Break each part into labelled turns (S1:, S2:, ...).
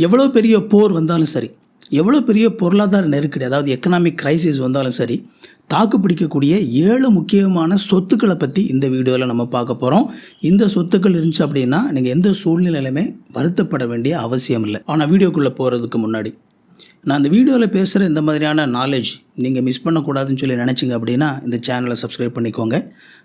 S1: எவ்வளோ பெரிய போர் வந்தாலும் சரி, எவ்வளோ பெரிய பொருளாதார நெருக்கடி, அதாவது எக்கனாமிக் கிரைசிஸ் வந்தாலும் சரி, தாக்கு பிடிக்கக்கூடிய 7 முக்கியமான சொத்துக்களை பற்றி இந்த வீடியோவில் நம்ம பார்க்க போகிறோம். இந்த சொத்துக்கள் இருந்துச்சு அப்படின்னா நீங்கள் எந்த சூழ்நிலையிலுமே வருத்தப்பட வேண்டிய அவசியம் இல்லை. ஆனால் வீடியோக்குள்ளே போகிறதுக்கு முன்னாடி நான் இந்த வீடியோவில் பேசுகிற இந்த மாதிரியான நாலேஜ் நீங்கள் மிஸ் பண்ணக்கூடாதுன்னு சொல்லி நினச்சிங்க அப்படின்னா இந்த சேனலை சப்ஸ்கிரைப் பண்ணிக்கோங்க.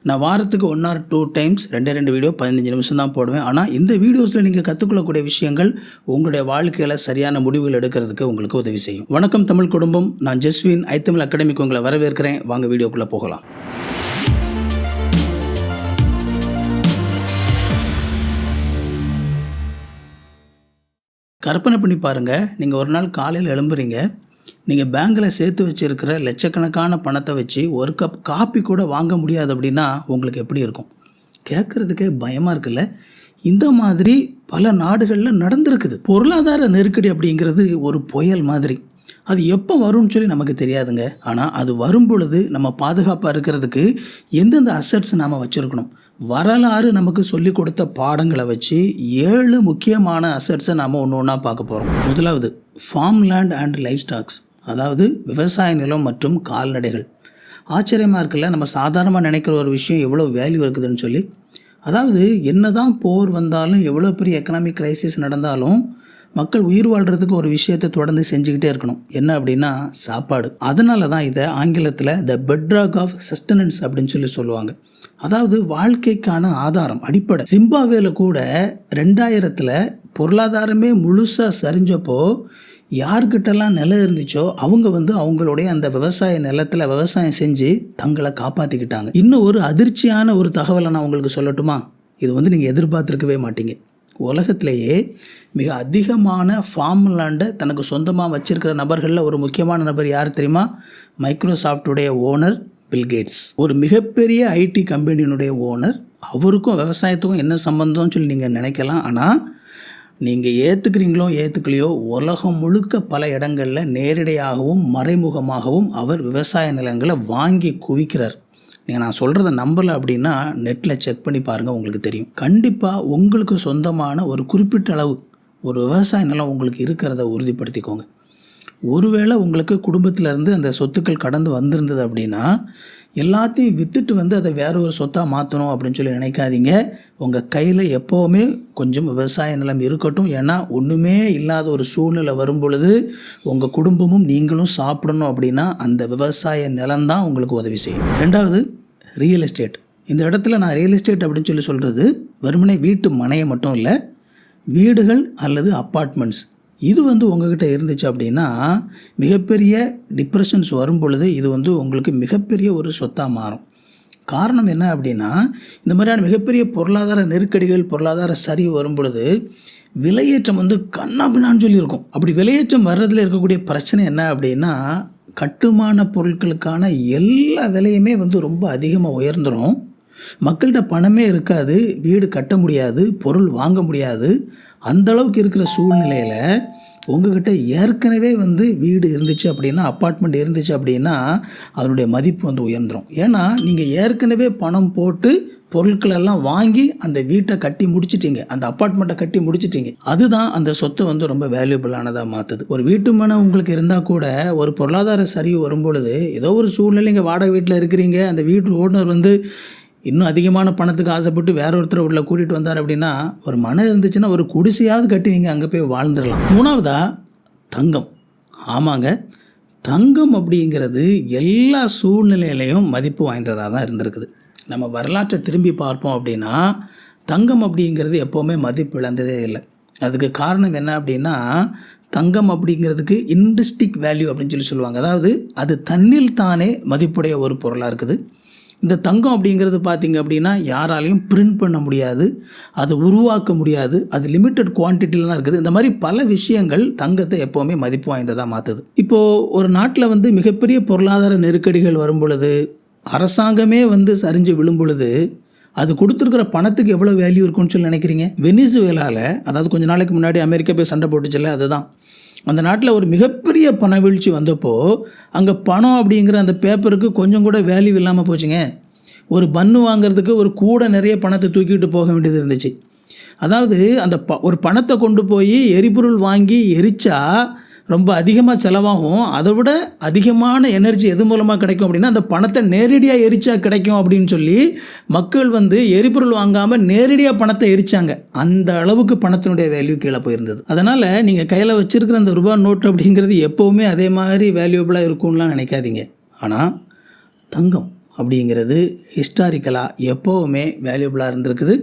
S1: நான் வாரத்துக்கு 1 or 2 டைம்ஸ் 2 வீடியோ 15 நிமிஷம் தான் போடுவேன். ஆனால் இந்த வீடியோஸில் நீங்கள் கற்றுக்கொள்ளக்கூடிய விஷயங்கள் உங்களுடைய வாழ்க்கையில் சரியான முடிவுகள் எடுக்கிறதுக்கு உங்களுக்கு உதவி செய்யும். வணக்கம் தமிழ் குடும்பம், நான் ஜஸ்வின் ஐத்தமிழ் அகாடமிக்கு உங்களை வரவேற்கிறேன். வாங்க வீடியோக்குள்ளே போகலாம். கற்பனை பண்ணி பாருங்கள், நீங்கள் ஒரு நாள் காலையில் எழும்புறீங்க, நீங்கள் பேங்கில் சேர்த்து வச்சுருக்கிற லட்சக்கணக்கான பணத்தை வச்சு ஒரு கப் காப்பி கூட வாங்க முடியாது அப்படின்னா உங்களுக்கு எப்படி இருக்கும்? கேட்குறதுக்கே பயமாக இருக்குல்ல. இந்த மாதிரி பல நாடுகளில் நடந்திருக்குது. பொருளாதார நெருக்கடி அப்படிங்கிறது ஒரு புயல் மாதிரி. அது எப்போ வரும்னு சொல்லி நமக்கு தெரியாதுங்க. ஆனால் அது வரும் பொழுது நம்ம பாதுகாப்பாக இருக்கிறதுக்கு எந்தெந்த அசட்ஸ் நாம் வச்சுருக்கணும், வரலாறு நமக்கு சொல்லி கொடுத்த பாடங்களை வச்சு 7 முக்கியமான அசட்ஸை நாம் ஒன்று ஒன்றா பார்க்க போகிறோம். முதலாவது farm land and life stocks, அதாவது விவசாய நிலம் மற்றும் கால்நடைகள். ஆச்சரியமாக இருக்குல்ல, நம்ம சாதாரணமாக நினைக்கிற ஒரு விஷயம் எவ்வளோ வேல்யூ இருக்குதுன்னு சொல்லி. அதாவது என்ன தான் போர் வந்தாலும், எவ்வளோ பெரிய எக்கனாமிக் கிரைசிஸ் நடந்தாலும் மக்கள் உயிர் வாழ்கிறதுக்கு ஒரு விஷயத்தை தொடர்ந்து செஞ்சுக்கிட்டே இருக்கணும். என்ன அப்படின்னா சாப்பாடு. அதனால தான் இதை ஆங்கிலத்தில் த பெட்ராக் ஆஃப் சஸ்டனன்ஸ் அப்படின்னு சொல்லி சொல்லுவாங்க. அதாவது வாழ்க்கைக்கான ஆதாரம், அடிப்படை. ஜிம்பாப்வேல கூட 2000 பொருளாதாரமே முழுசாக சரிஞ்சப்போ யார்கிட்டலாம் நிலம் இருந்துச்சோ அவங்க அவங்களுடைய அந்த விவசாய நிலத்தில் விவசாயம் செஞ்சு தங்களை காப்பாற்றிக்கிட்டாங்க. இன்னும் ஒரு அதிர்ச்சியான ஒரு தகவலை நான் உங்களுக்கு சொல்லட்டுமா? இது நீங்கள் எதிர்பார்த்துருக்கவே மாட்டீங்க. உலகத்திலேயே மிக அதிகமான ஃபார்ம் லேண்டை தனக்கு சொந்தமாக வச்சிருக்கிற நபர்களில் ஒரு முக்கியமான நபர் யார் தெரியுமா? மைக்ரோசாஃப்டுடைய ஓனர் பில் கேட்ஸ். ஒரு மிகப்பெரிய ஐடி கம்பெனியினுடைய ஓனர். அவருக்கும் விவசாயத்துக்கும் என்ன சம்பந்தம்னு சொல்லி நீங்கள் நினைக்கலாம். ஆனால் நீங்கள் ஏற்றுக்கிறீங்களோ ஏற்றுக்கலையோ, உலகம் முழுக்க பல இடங்களில் நேரடியாகவும் மறைமுகமாகவும் அவர் விவசாய நிலங்களை வாங்கி குவிக்கிறார். நீங்கள் நான் சொல்கிறத நம்பலை அப்படின்னா நெட்டில் செக் பண்ணி பாருங்கள், உங்களுக்கு தெரியும். கண்டிப்பாக உங்களுக்கு சொந்தமான ஒரு குறிப்பிட்ட அளவு ஒரு விவசாய நிலம் உங்களுக்கு இருக்கிறத உறுதிப்படுத்திக்கோங்க. ஒருவேளை உங்களுக்கு குடும்பத்திலேருந்து அந்த சொத்துக்கள் கடந்து வந்திருந்தது அப்படின்னா எல்லாத்தையும் விற்றுட்டு அதை வேற ஒரு சொத்தாக மாற்றணும் அப்படின்னு சொல்லி நினைக்காதீங்க. உங்கள் கையில் எப்போவுமே கொஞ்சம் விவசாய நிலம் இருக்கட்டும். ஏன்னா ஒன்றுமே இல்லாத ஒரு சூழ்நிலை வரும் பொழுது உங்கள் குடும்பமும் நீங்களும் சாப்பிடணும் அப்படின்னா அந்த விவசாய நிலம்தான் உங்களுக்கு உதவி செய்யும். 2வது ரியல் எஸ்டேட். இந்த இடத்துல நான் ரியல் எஸ்டேட் அப்படின்னு சொல்லி சொல்கிறது வெறுமனே வீட்டு மனையை மட்டும் இல்லை, வீடுகள் அல்லது அப்பார்ட்மெண்ட்ஸ். இது உங்ககிட்ட இருந்துச்சு அப்படின்னா மிகப்பெரிய டிப்ரெஷன்ஸ் வரும் பொழுது இது உங்களுக்கு மிகப்பெரிய ஒரு சொத்தாக மாறும். காரணம் என்ன அப்படின்னா இந்த மாதிரியான மிகப்பெரிய பொருளாதார நெருக்கடிகள், பொருளாதார சரிவு வரும் பொழுது விலையேற்றம் கண்ணாபின்னான்னு சொல்லியிருக்கும். அப்படி விலையேற்றம் வர்றதுல இருக்கக்கூடிய பிரச்சனை என்ன அப்படின்னா கட்டுமான பொருட்களுக்கான எல்லா விலையுமே ரொம்ப அதிகமாக உயர்ந்துடும். மக்கள்கிட்ட பணமே இருக்காது, வீடு கட்ட முடியாது, பொருள் வாங்க முடியாது. அந்தளவுக்கு இருக்கிற சூழ்நிலையில் உங்கள்கிட்ட ஏற்கனவே வீடு இருந்துச்சு அப்படின்னா, அப்பார்ட்மெண்ட் இருந்துச்சு அப்படின்னா அதனுடைய மதிப்பு உயர்ந்துடும். ஏன்னா நீங்கள் ஏற்கனவே பணம் போட்டு பொருட்களெல்லாம் வாங்கி அந்த வீட்டை கட்டி முடிச்சிட்டிங்க, அந்த அப்பார்ட்மெண்ட்டை கட்டி முடிச்சிட்டிங்க. அதுதான் அந்த சொத்தை ரொம்ப வேல்யூபிளானதாக மாற்றுது. ஒரு வீட்டு மனம் உங்களுக்கு இருந்தால் கூட ஒரு பொருளாதார சரிவு வரும்பொழுது ஏதோ ஒரு சூழ்நிலை இங்கே வாடகை வீட்டில் இருக்கிறீங்க, அந்த வீட்டு ஓனர் இன்னும் அதிகமான பணத்துக்கு ஆசைப்பட்டு வேற ஒருத்தர் உள்ள கூட்டிகிட்டு வந்தார் அப்படின்னா ஒரு மனம் இருந்துச்சுன்னா ஒரு குடிசையாவது கட்டி நீங்கள் அங்கே போய் வாழ்ந்துடலாம். 3வதா தங்கம். ஆமாங்க, தங்கம் அப்படிங்கிறது எல்லா சூழ்நிலையிலையும் மதிப்பு வாய்ந்ததாக தான் இருந்திருக்குது. நம்ம வரலாற்றை திரும்பி பார்ப்போம் அப்படின்னா தங்கம் அப்படிங்கிறது எப்போவுமே மதிப்பு இழந்ததே இல்லை. அதுக்கு காரணம் என்ன அப்படின்னா தங்கம் அப்படிங்கிறதுக்கு இன்ட்ரின்சிக் வேல்யூ அப்படின்னு சொல்லி சொல்லுவாங்க. அதாவது அது தன்னில் தானே மதிப்புடைய ஒரு பொருளாக இருக்குது. இந்த தங்கம் அப்படிங்கிறது பார்த்திங்க அப்படின்னா யாராலையும் பிரிண்ட் பண்ண முடியாது, அதை உருவாக்க முடியாது, அது லிமிட்டட் குவான்டிட்டியில் தான் இருக்குது. இந்த மாதிரி பல விஷயங்கள் தங்கத்தை எப்போவுமே மதிப்பு வாய்ந்ததாக மாற்றுது. இப்போது ஒரு நாட்டில் மிகப்பெரிய பொருளாதார நெருக்கடிகள் வரும் பொழுது, அரசாங்கமே சரிஞ்சு விழும் பொழுது அது கொடுத்துருக்கிற பணத்துக்கு எவ்வளோ வேல்யூ இருக்குன்னு சொல்லி நினைக்கிறீங்க? வெனிசுவேலாவில், அதாவது கொஞ்ச நாளைக்கு முன்னாடி அமெரிக்கா போய் சண்டை போட்டுச்சுல்ல, அதுதான் அந்த நாட்டில் ஒரு மிகப்பெரிய பண வீழ்ச்சி வந்தப்போ அங்கே பணம் அப்படிங்கிற அந்த பேப்பருக்கு கொஞ்சம் கூட வேல்யூ இல்லாமல் போச்சுங்க. ஒரு பன்னு வாங்கிறதுக்கு ஒரு கூட நிறைய பணத்தை தூக்கிட்டு போக வேண்டியது இருந்துச்சு. அதாவது அந்த ஒரு பணத்தை கொண்டு போய் எரிபொருள் வாங்கி எரிச்சா ரொம்ப அதிகமாக செலவாகும். அதை விட அதிகமான எனர்ஜி எது மூலமாக கிடைக்கும் அப்படின்னா அந்த பணத்தை நேரடியாக எரிச்சா கிடைக்கும் அப்படின்னு சொல்லி மக்கள் வந்து எரிபொருள் வாங்காமல் நேரடியாக பணத்தை எரிச்சாங்க. அந்த அளவுக்கு பணத்தினுடைய வேல்யூ கீழே போயிருந்தது. அதனால் நீங்கள் கையில் வச்சுருக்கிற அந்த ரூபா நோட்டு அப்படிங்கிறது எப்போவுமே அதே மாதிரி வேல்யூபிளாக இருக்கும்லாம் நினைக்காதீங்க. ஆனால் தங்கம் அப்படிங்கிறது ஹிஸ்டாரிக்கலாக எப்போவுமே வேல்யூபிளாக இருந்திருக்குது.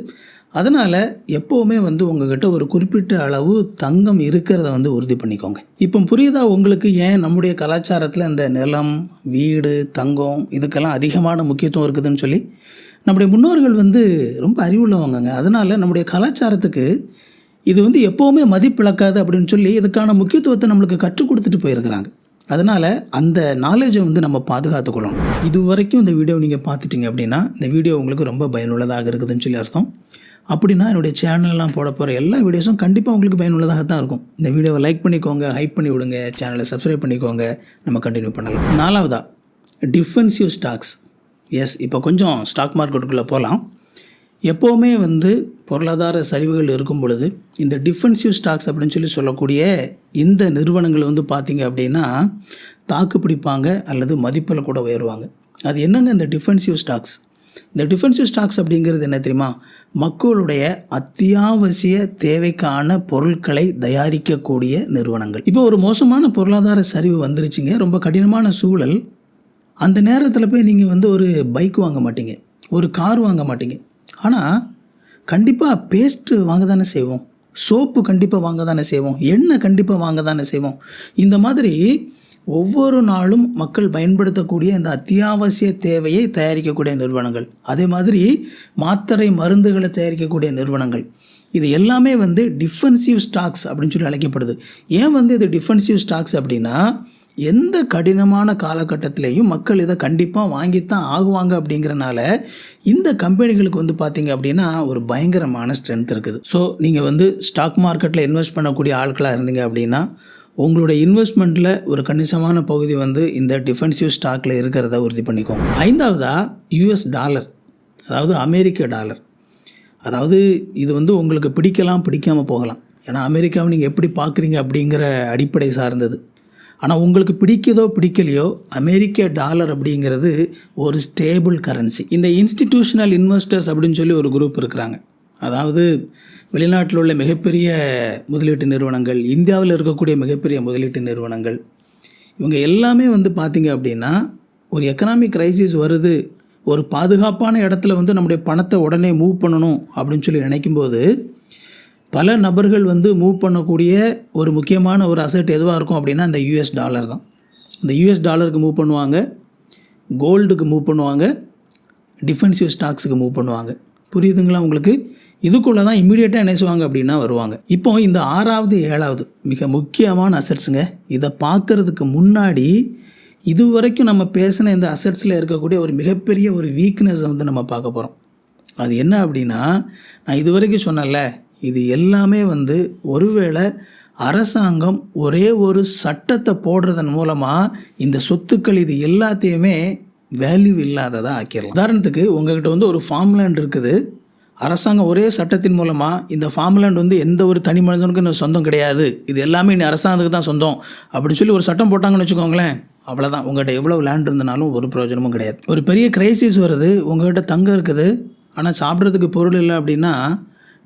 S1: அதனால் எப்போவுமே வந்து உங்கள்கிட்ட ஒரு குறிப்பிட்ட அளவு தங்கம் இருக்கிறத வந்து உறுதி பண்ணிக்கோங்க. இப்போ புரியுதா உங்களுக்கு ஏன் நம்முடைய கலாச்சாரத்தில் இந்த நிலம், வீடு, தங்கம் இதுக்கெல்லாம் அதிகமான முக்கியத்துவம் இருக்குதுன்னு சொல்லி? நம்முடைய முன்னோர்கள் வந்து ரொம்ப அறிவுள்ளவங்கங்க. அதனால் நம்முடைய கலாச்சாரத்துக்கு இது வந்து எப்போவுமே மதிப்பிழக்காது அப்படின்னு சொல்லி இதுக்கான முக்கியத்துவத்தை நம்மளுக்கு கற்றுக் கொடுத்துட்டு போயிருக்கிறாங்க. அதனால் அந்த நாலேஜை வந்து நம்ம பாதுகாத்துக்கொள்ளணும். இது வரைக்கும் இந்த வீடியோ நீங்கள் பார்த்துட்டிங்க அப்படின்னா இந்த வீடியோ உங்களுக்கு ரொம்ப பயனுள்ளதாக இருக்குதுன்னு சொல்லி அர்த்தம். அப்படின்னா என்னுடைய சேனல்லாம் போட போகிற எல்லா வீடியோஸும் கண்டிப்பாக உங்களுக்கு பயனுள்ளதாக தான் இருக்கும். இந்த வீடியோவை லைக் பண்ணிக்கோங்க, ஹைப் பண்ணி விடுங்க, சேனலை சப்ஸ்கிரைப் பண்ணிக்கோங்க. நம்ம கண்டினியூ பண்ணலாம். 4வதா டிஃபென்சிவ் ஸ்டாக்ஸ். எஸ், இப்போ கொஞ்சம் ஸ்டாக் மார்க்கெட்டுக்குள்ளே போகலாம். எப்போவுமே வந்து பொருளாதார சரிவுகள் இருக்கும் பொழுது இந்த டிஃபென்சிவ் ஸ்டாக்ஸ் அப்படின்னு சொல்லி சொல்லக்கூடிய இந்த நிறுவனங்கள் வந்து பார்த்திங்க அப்படின்னா தாக்கு பிடிப்பாங்க அல்லது மதிப்பில் கூட உயருவாங்க. அது என்னங்க இந்த டிஃபென்சிவ் ஸ்டாக்ஸ்? இந்த டிஃபென்சிவ் ஸ்டாக்ஸ் அப்படிங்கிறது என்ன தெரியுமா? மக்களுடைய அத்தியாவசிய தேவைக்கான பொருட்களை தயாரிக்கக்கூடிய நிறுவனங்கள். இப்போ ஒரு மோசமான பொருளாதார சரிவு வந்துருச்சுங்க, ரொம்ப கடினமான சூழல். அந்த நேரத்தில் போய் நீங்கள் வந்து ஒரு பைக் வாங்க மாட்டீங்க, ஒரு கார் வாங்க மாட்டீங்க. ஆனால் கண்டிப்பாக பேஸ்ட்டு வாங்க தானே செய்வோம், சோப்பு கண்டிப்பாக வாங்க தானே செய்வோம், எண்ணெய் கண்டிப்பாக வாங்க தானே செய்வோம். இந்த மாதிரி ஒவ்வொரு நாளும் மக்கள் பயன்படுத்தக்கூடிய இந்த அத்தியாவசிய தேவையை தயாரிக்கக்கூடிய நிறுவனங்கள், அதே மாதிரி மாத்திரை மருந்துகளை தயாரிக்கக்கூடிய நிறுவனங்கள், இது எல்லாமே வந்து டிஃபென்சிவ் ஸ்டாக்ஸ் அப்படின்னு சொல்லி அழைக்கப்படுது. ஏன் வந்து இது டிஃபென்சிவ் ஸ்டாக்ஸ் அப்படின்னா எந்த கடினமான காலகட்டத்திலையும் மக்கள் இதை கண்டிப்பாக வாங்கித்தான் ஆகுவாங்க. அப்படிங்கிறனால இந்த கம்பெனிகளுக்கு வந்து பார்த்திங்க அப்படின்னா ஒரு பயங்கரமான ஸ்ட்ரென்த் இருக்குது. ஸோ நீங்கள் வந்து ஸ்டாக் மார்க்கெட்டில் இன்வெஸ்ட் பண்ணக்கூடிய ஆட்களாக இருந்தீங்க அப்படின்னா உங்களுடைய இன்வெஸ்ட்மெண்ட்டில் ஒரு கணிசமான பகுதி வந்து இந்த டிஃபென்சிவ் ஸ்டாக்கில் இருக்கிறத உறுதி பண்ணிக்கோங்க. 5வதா US டாலர், அதாவது அமெரிக்க டாலர். அதாவது இது வந்து உங்களுக்கு பிடிக்கலாம் பிடிக்காமல் போகலாம். ஏன்னா அமெரிக்காவை நீங்கள் எப்படி பார்க்குறீங்க அப்படிங்கிற அடிப்படை சார்ந்தது. ஆனால் உங்களுக்கு பிடிக்குதோ பிடிக்கலையோ அமெரிக்க டாலர் அப்படிங்கிறது ஒரு ஸ்டேபிள் கரன்சி. இந்த இன்ஸ்டிடியூஷனல் இன்வெஸ்டர்ஸ் அப்படின்னு சொல்லி ஒரு குரூப் இருக்கிறாங்க. அதாவது வெளிநாட்டில் உள்ள மிகப்பெரிய முதலீட்டு நிறுவனங்கள், இந்தியாவில் இருக்கக்கூடிய மிகப்பெரிய முதலீட்டு நிறுவனங்கள், இவங்க எல்லாமே வந்து பார்த்திங்க அப்படின்னா ஒரு எக்கனாமிக் கிரைசிஸ் வருது, ஒரு பாதுகாப்பான இடத்துல வந்து நம்முடைய பணத்தை உடனே மூவ் பண்ணணும் அப்படின்னு சொல்லி நினைக்கும்போது பல நபர்கள் வந்து மூவ் பண்ணக்கூடிய ஒரு முக்கியமான ஒரு அசெட் எதுவாக இருக்கும் அப்படின்னா இந்த US டாலர் தான். இந்த US டாலருக்கு மூவ் பண்ணுவாங்க, கோல்டுக்கு மூவ் பண்ணுவாங்க, டிஃபென்சிவ் ஸ்டாக்ஸுக்கு மூவ் பண்ணுவாங்க. புரியுதுங்களா உங்களுக்கு? இதுக்குள்ளே தான் இம்மீடியட்டாக என்ன செய்வாங்க அப்படின்னா வருவாங்க. இப்போ இந்த 6வது 7வது மிக முக்கியமான அசெட்ஸுங்க. இதை பார்க்குறதுக்கு முன்னாடி இது வரைக்கும் நம்ம பேசின இந்த அசெட்ஸில் இருக்கக்கூடிய ஒரு மிகப்பெரிய ஒரு வீக்னஸை வந்து நம்ம பார்க்க போகிறோம். அது என்ன அப்படின்னா, நான் இது வரைக்கும் சொன்னேன்ல, இது எல்லாமே வந்து ஒருவேளை அரசாங்கம் ஒரே ஒரு சட்டத்தை போடுறதன் மூலமாக இந்த சொத்துக்கள் இது எல்லாத்தையுமே வேல்யூ இல்லாததாக ஆக்கிடலாம். உதாரணத்துக்கு உங்கள்கிட்ட வந்து ஒரு ஃபார்ம் லேண்ட் இருக்குது. அரசாங்கம் ஒரே சட்டத்தின் மூலமாக இந்த ஃபார்ம் லேண்ட் வந்து எந்த ஒரு தனி மனிதனுக்கும் சொந்தம் கிடையாது, இது எல்லாமே இந்த அரசாங்கத்துக்கு தான் சொந்தம் அப்படின்னு சொல்லி ஒரு சட்டம் போட்டாங்கன்னு வச்சுக்கோங்களேன், அவ்வளோதான். உங்கள்கிட்ட எவ்வளோ லேண்ட் இருந்தனாலும் ஒரு பிரயோஜனமும் கிடையாது. ஒரு பெரிய கிரைசிஸ் வருது, உங்கள்கிட்ட தங்கம் இருக்குது ஆனால் சாப்பிட்றதுக்கு பொருள் இல்லை அப்படின்னா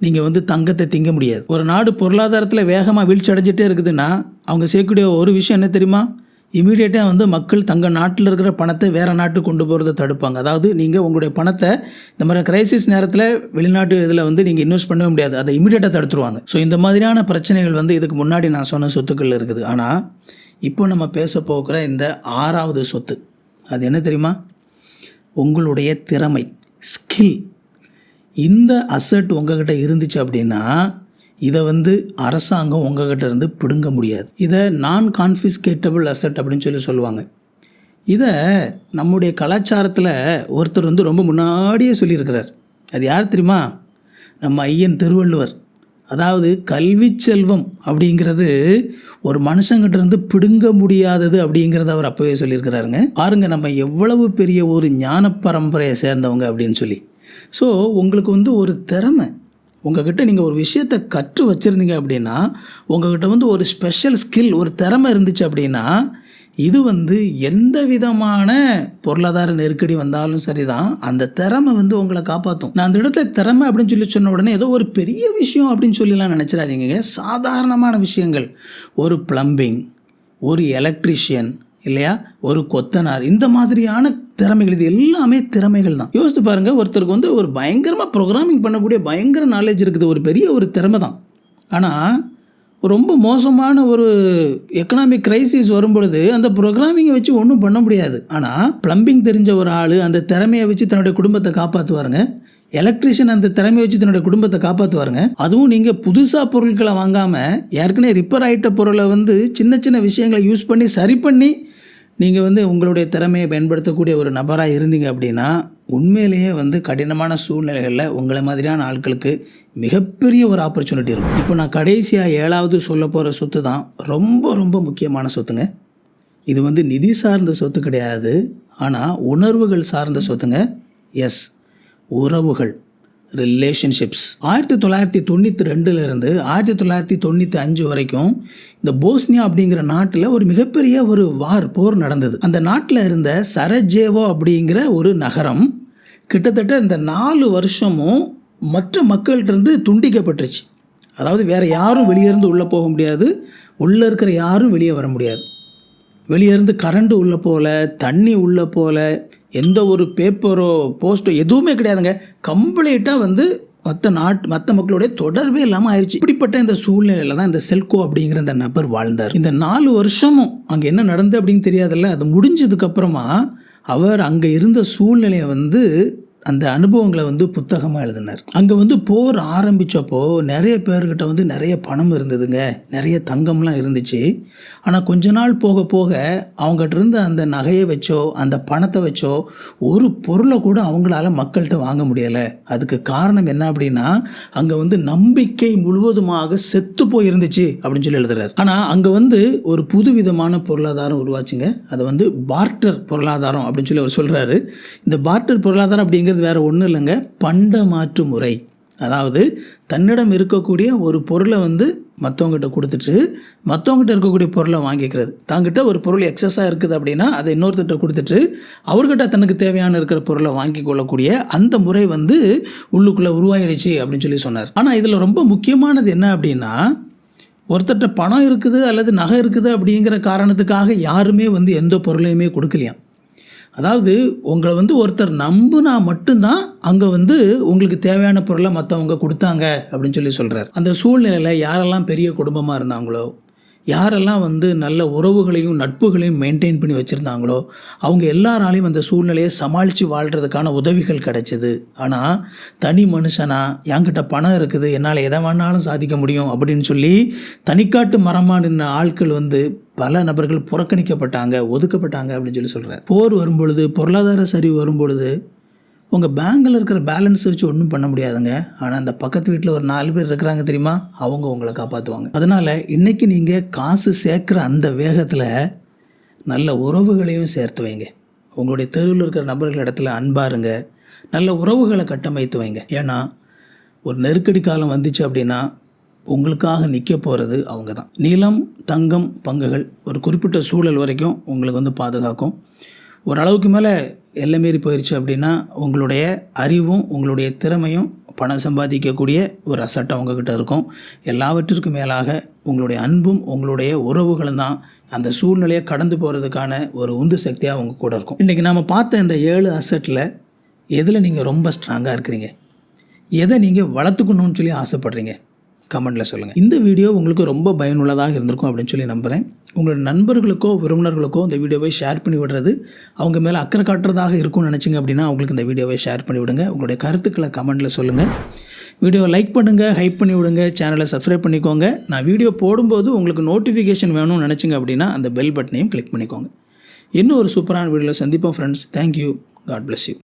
S1: நீங்கள் வந்து தங்கத்தை திங்க முடியாது. ஒரு நாடு பொருளாதாரத்தில் வேகமாக வீழ்ச்சி அடைஞ்சிட்டே இருக்குதுன்னா அவங்க செய்யக்கூடிய ஒரு விஷயம் என்ன தெரியுமா? இமீடியட்டாக வந்து மக்கள் தங்கள் நாட்டில் இருக்கிற பணத்தை வேறு நாட்டுக்கு கொண்டு போகிறத தடுப்பாங்க. அதாவது நீங்கள் உங்களுடைய பணத்தை இந்த மாதிரி கிரைசிஸ் நேரத்தில் வெளிநாட்டு இதில் வந்து நீங்கள் இன்வெஸ்ட் பண்ணவே முடியாது, அதை இமீடியட்டாக தடுத்துருவாங்க. ஸோ இந்த மாதிரியான பிரச்சனைகள் வந்து இதுக்கு முன்னாடி நான் சொன்ன சொத்துக்கள் இருக்குது. ஆனால் இப்போ நம்ம பேச போகிற இந்த 6வது சொத்து அது என்ன தெரியுமா? உங்களுடைய திறமை, ஸ்கில். இந்த அசெட் உங்ககிட்ட இருந்துச்சு அப்படின்னா இதை வந்து அரசாங்கம் உங்ககிட்ட இருந்து பிடுங்க முடியாது. இதை நான் கான்ஃபிஸ்கேட்டபிள் அசெட் அப்படின்னு சொல்லி சொல்லுவாங்க. இதை நம்முடைய கலாச்சாரத்தில் ஒருத்தர் வந்து ரொம்ப முன்னாடியே சொல்லியிருக்கிறார். அது யார் தெரியுமா? நம்ம ஐயன் திருவள்ளுவர். அதாவது கல்வி செல்வம் அப்படிங்கிறது ஒரு மனுஷங்கிட்ட இருந்து பிடுங்க முடியாதது அப்படிங்கிறத அவர் அப்போவே சொல்லியிருக்கிறாருங்க. பாருங்க நம்ம எவ்வளவு பெரிய ஒரு ஞான பரம்பரையை சேர்ந்தவங்க அப்படின்னு சொல்லி. ஸோ உங்களுக்கு வந்து ஒரு திறமை, உங்கள்கிட்ட நீங்கள் ஒரு விஷயத்தை கற்று வச்சுருந்தீங்க அப்படின்னா, உங்கள்கிட்ட வந்து ஒரு ஸ்பெஷல் ஸ்கில், ஒரு திறமை இருந்துச்சு அப்படின்னா, இது வந்து எந்த விதமான பொருளாதார நெருக்கடி வந்தாலும் சரிதான், அந்த திறமை வந்து உங்களை காப்பாற்றும். நான் அந்த இடத்துல திறமை அப்படின்னு சொல்லி சொன்ன உடனே ஏதோ ஒரு பெரிய விஷயம் அப்படின்னு சொல்லிலாம் நினச்சிடாதீங்க. சாதாரணமான விஷயங்கள், ஒரு ப்ளம்பிங், ஒரு எலக்ட்ரிஷியன் இல்லையா, ஒரு கொத்தனார், இந்த மாதிரியான திறமைகள், இது எல்லாமே திறமைகள் தான். யோசித்து பாருங்கள், ஒருத்தருக்கு வந்து ஒரு பயங்கரமாக ப்ரோக்ராமிங் பண்ணக்கூடிய பயங்கர நாலேஜ் இருக்குது, ஒரு பெரிய ஒரு திறமை தான். ஆனால் ரொம்ப மோசமான ஒரு எக்கனாமிக் கிரைசிஸ் வரும்பொழுது அந்த ப்ரோக்ராமிங்கை வச்சு ஒன்றும் பண்ண முடியாது. ஆனால் ப்ளம்பிங் தெரிஞ்ச ஒரு ஆள் அந்த திறமையை வச்சு தன்னுடைய குடும்பத்தை காப்பாற்றுவாருங்க. எலக்ட்ரிஷியன் அந்த திறமையை வச்சு தன்னுடைய குடும்பத்தை காப்பாற்றுவாருங்க. அதுவும் நீங்கள் புதுசாக பொருட்களை வாங்காமல் ஏற்கனவே ரிப்பேர் ஆகிட்ட பொருளை வந்து சின்ன சின்ன விஷயங்களை யூஸ் பண்ணி சரி பண்ணி நீங்கள் வந்து உங்களுடைய திறமையை பயன்படுத்தக்கூடிய ஒரு நபராக இருந்தீங்க அப்படின்னா, உண்மையிலேயே வந்து கடினமான சூழ்நிலைகளில் உங்களை மாதிரியான ஆட்களுக்கு மிகப்பெரிய ஒரு ஆப்பர்ச்சுனிட்டி இருக்கும். இப்போ நான் கடைசியாக 7வது சொல்ல போகிற சொத்து தான் ரொம்ப ரொம்ப முக்கியமான சொத்துங்க. இது வந்து நிதி சார்ந்த சொத்து கிடையாது, ஆனால் உணர்வுகள் சார்ந்த சொத்துங்க. எஸ், உறவுகள், ரிலேஷன்ஷிப்ஸ். 1992 1995 வரைக்கும் இந்த போஸ்னியா அப்படிங்கிற நாட்டில் ஒரு மிகப்பெரிய ஒரு போர் நடந்தது. அந்த நாட்டில் இருந்த சரஜேவோ அப்படிங்கிற ஒரு நகரம் கிட்டத்தட்ட இந்த 4 வருஷமும் மற்ற மக்கள்கிட்டருந்து துண்டிக்கப்பட்டுருச்சு. அதாவது வேறு யாரும் வெளியேருந்து உள்ளே போக முடியாது, உள்ளே இருக்கிற யாரும் வெளியே வர முடியாது. வெளியேருந்து கரண்ட்டு உள்ளே போகல, தண்ணி உள்ளே போகல, எந்த ஒரு பேப்பரோ போஸ்ட்டோ எதுவுமே கிடையாதுங்க. கம்ப்ளீட்டாக வந்து மற்ற மக்களுடைய தொடர்பே இல்லாமல் ஆயிடுச்சு. இப்படிப்பட்ட இந்த சூழ்நிலையில் தான் இந்த செல்கோ அப்படிங்கிற இந்த நபர் வாழ்ந்தார். இந்த 4 வருஷமும் அங்கே என்ன நடந்தது அப்படின்னு தெரியாதுல்ல. அது முடிஞ்சதுக்கப்புறமா அவர் அங்கே இருந்த சூழ்நிலையை வந்து அந்த அனுபவங்களை வந்து புத்தகமாக எழுதினார். அங்கே வந்து போர் ஆரம்பித்தப்போ நிறைய பேர்கிட்ட வந்து நிறைய பணம் இருந்ததுங்க, நிறைய தங்கம்லாம் இருந்துச்சு. ஆனால் கொஞ்ச நாள் போக போக அவங்ககிட்ட இருந்த அந்த நகையை வச்சோ அந்த பணத்தை வச்சோ ஒரு பொருளை கூட அவங்களால மக்கள்கிட்ட வாங்க முடியலை. அதுக்கு காரணம் என்ன அப்படின்னா, அங்கே வந்து நம்பிக்கை முழுவதுமாக செத்து போயிருந்துச்சு அப்படின்னு சொல்லி எழுதுறாரு. ஆனால் அங்கே வந்து ஒரு புதுவிதமான பொருளாதாரம் உருவாச்சுங்க. அதை வந்து பார்ட்டர் பொருளாதாரம் அப்படின்னு சொல்லி அவர் சொல்கிறாரு. இந்த பார்ட்டர் பொருளாதாரம் அப்படிங்கிறது வேற ஒன்றும் இல்லைங்க, பண்ட மாற்று முறை. அதாவது தன்னிடம் இருக்கக்கூடிய ஒரு பொருளை வந்து மற்றவங்ககிட்ட கொடுத்துட்டு மற்றவங்ககிட்ட இருக்கக்கூடிய பொருளை வாங்கிக்கிறது. தாங்கிட்ட ஒரு பொருள் எக்ஸஸாக இருக்குது அப்படின்னா அதை இன்னொருத்தட்ட கொடுத்துட்டு அவர்கிட்ட தனக்கு தேவையான இருக்கிற பொருளை வாங்கி கொள்ளக்கூடிய அந்த முறை வந்து உள்ளுக்குள்ளே உருவாயிருச்சு அப்படின்னு சொல்லி சொன்னார். ஆனால் இதில் ரொம்ப முக்கியமானது என்ன அப்படின்னா, ஒருத்தட்ட பணம் இருக்குது அல்லது நகை இருக்குது அப்படிங்கிற காரணத்துக்காக யாருமே வந்து எந்த பொருளையுமே கொடுக்கலையாம். அதாவது உங்களை வந்து ஒருத்தர் நம்புனா மட்டும்தான் அங்கே வந்து உங்களுக்கு தேவையான பொருளை மற்றவங்க கொடுத்தாங்க அப்படின்னு சொல்லி சொல்கிறார். அந்த சூழ்நிலையில் யாரெல்லாம் பெரிய குடும்பமாக இருந்தாங்களோ, யாரெல்லாம் வந்து நல்ல உறவுகளையும் நட்புகளையும் மெயின்டைன் பண்ணி வச்சுருந்தாங்களோ, அவங்க எல்லாராலையும் அந்த சூழ்நிலையை சமாளித்து வாழ்கிறதுக்கான உதவிகள் கிடைச்சிது. ஆனால் தனி மனுஷனா என்கிட்ட பணம் இருக்குது, என்னால் எதை வேணாலும் சாதிக்க முடியும் அப்படின்னு சொல்லி தனிக்காட்டு மரமாக நின்ற ஆட்கள் வந்து பல நபர்கள் புறக்கணிக்கப்பட்டாங்க, ஒதுக்கப்பட்டாங்க அப்படின்னு சொல்லி சொல்கிறார். போர் வரும்பொழுது, பொருளாதார சரிவு வரும்பொழுது உங்கள் பேங்கில் இருக்கிற பேலன்ஸை வச்சு ஒன்றும் பண்ண முடியாதுங்க. ஆனால் அந்த பக்கத்து வீட்டில் ஒரு 4 பேர் இருக்கிறாங்க தெரியுமா, அவங்க உங்களை காப்பாற்றுவாங்க. அதனால் இன்றைக்கி நீங்கள் காசு சேர்க்குற அந்த வேகத்தில் நல்ல உறவுகளையும் சேர்த்து வைங்க. உங்களுடைய தெருவில் இருக்கிற நபர்கள் இடத்துல அன்பாருங்க, நல்ல உறவுகளை கட்டமைத்து வைங்க. ஏன்னா ஒரு நெருக்கடி காலம் வந்துச்சு அப்படின்னா உங்களுக்காக நிற்க போகிறது அவங்க தான். நிலம், தங்கம், பங்குகள் ஒரு குறிப்பிட்ட சூழல் வரைக்கும் உங்களுக்கு வந்து பாதுகாக்கும். ஓரளவுக்கு மேலே எல்லை மீறி போயிடுச்சு அப்படின்னா உங்களுடைய அறிவும் உங்களுடைய திறமையும் பணம் சம்பாதிக்கக்கூடிய ஒரு அசட்டை உங்ககிட்ட இருக்கும். எல்லாவற்றிற்கும் மேலாக உங்களுடைய அன்பும் உங்களுடைய உறவுகளும் தான் அந்த சூழ்நிலையை கடந்து போகிறதுக்கான ஒரு உந்து சக்தியாக உங்கள் கூட இருக்கும். இன்றைக்கி நாம் பார்த்த இந்த 7 அசட்டில் எதில் நீங்கள் ரொம்ப ஸ்ட்ராங்காக இருக்கிறீங்க, எதை நீங்கள் வளர்த்துக்கணும்னு சொல்லி ஆசைப்படுறீங்க, கமெண்ட்டில் சொல்லுங்கள். இந்த வீடியோ உங்களுக்கு ரொம்ப பயனுள்ளதாக இருந்திருக்கும் அப்படின்னு சொல்லி நம்புகிறேன். உங்களோட நண்பர்களுக்கோ விருந்தினர்களுக்கோ இந்த வீடியோவை ஷேர் பண்ணி விடுறது அவங்க மேலே அக்கறை காட்டுறதாக இருக்கும்னு நினச்சிங்க அப்படின்னா அவங்களுக்கு இந்த வீடியோவை ஷேர் பண்ணி விடுங்க. உங்களுடைய கருத்துக்களை கமெண்ட்டில் சொல்லுங்கள். வீடியோவை லைக் பண்ணுங்கள், ஹைப் பண்ணி விடுங்க, சேனலை சப்ஸ்கிரைப் பண்ணிக்கோங்க. நான் வீடியோ போடும்போது உங்களுக்கு நோட்டிஃபிகேஷன் வேணும்னு நினச்சிங்க அப்படின்னா அந்த பெல் பட்டனையும் கிளிக் பண்ணிக்கோங்க. இன்னும் ஒரு சூப்பரான வீடியோவில் சந்திப்போம் friends. Thank you. God bless you.